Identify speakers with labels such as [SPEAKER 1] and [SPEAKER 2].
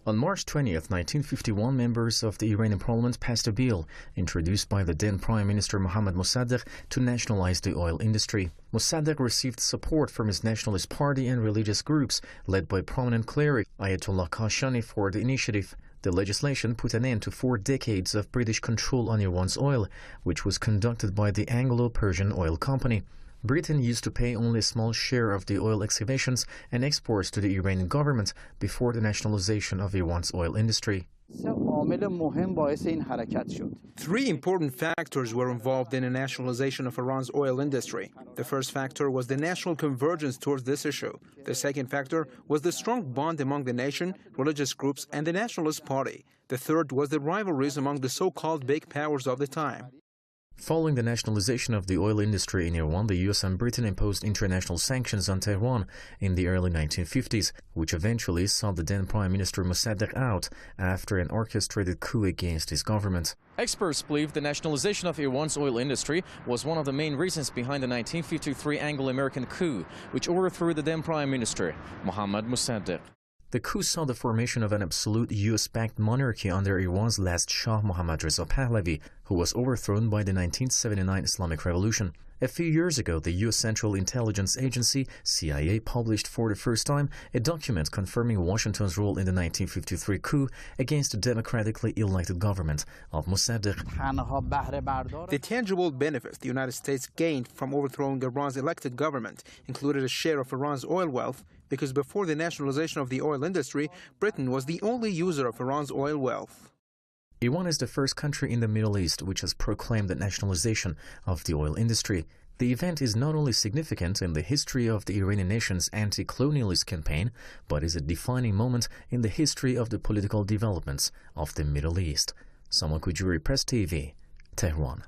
[SPEAKER 1] On March 20th, 1951, members of the Iranian parliament passed a bill introduced by the then Prime Minister Mohammad Mossadegh to nationalize the oil industry. Mossadegh received support from his nationalist party and religious groups, led by prominent cleric Ayatollah Kashani, for the initiative. The legislation put an end to 4 decades of British control on Iran's oil, which was conducted by the Anglo-Persian Oil Company. Britain used to pay only a small share of the oil excavations and exports to the Iranian government before the nationalization of Iran's oil industry.
[SPEAKER 2] 3 important factors were involved in the nationalization of Iran's oil industry. The first factor was the national convergence towards this issue. The second factor was the strong bond among the nation, religious groups, and the Nationalist Party. The third was the rivalries among the so-called big powers of the time.
[SPEAKER 1] Following the nationalization of the oil industry in Iran, the US and Britain imposed international sanctions on Tehran in the early 1950s, which eventually saw the then Prime Minister Mossadegh out after an orchestrated coup against his government. Experts believe the nationalization of Iran's oil industry was one of the main reasons behind the 1953 Anglo-American coup, which overthrew the then Prime Minister, Mohammad Mossadegh. The coup saw the formation of an absolute US-backed monarchy under Iran's last Shah, Mohammad Reza Pahlavi, who was overthrown by the 1979 Islamic Revolution. A few years ago, the US Central Intelligence Agency, CIA, published for the first time a document confirming Washington's role in the 1953 coup against the democratically elected government of Mossadegh.
[SPEAKER 2] The tangible benefits the United States gained from overthrowing Iran's elected government included a share of Iran's oil wealth, because before the nationalization of the oil industry, Britain was the only user of Iran's oil wealth.
[SPEAKER 1] Iran is the first country in the Middle East which has proclaimed the nationalization of the oil industry. The event is not only significant in the history of the Iranian nation's anti-colonialist campaign, but is a defining moment in the history of the political developments of the Middle East. Samal Kujuri, Press TV, Tehran.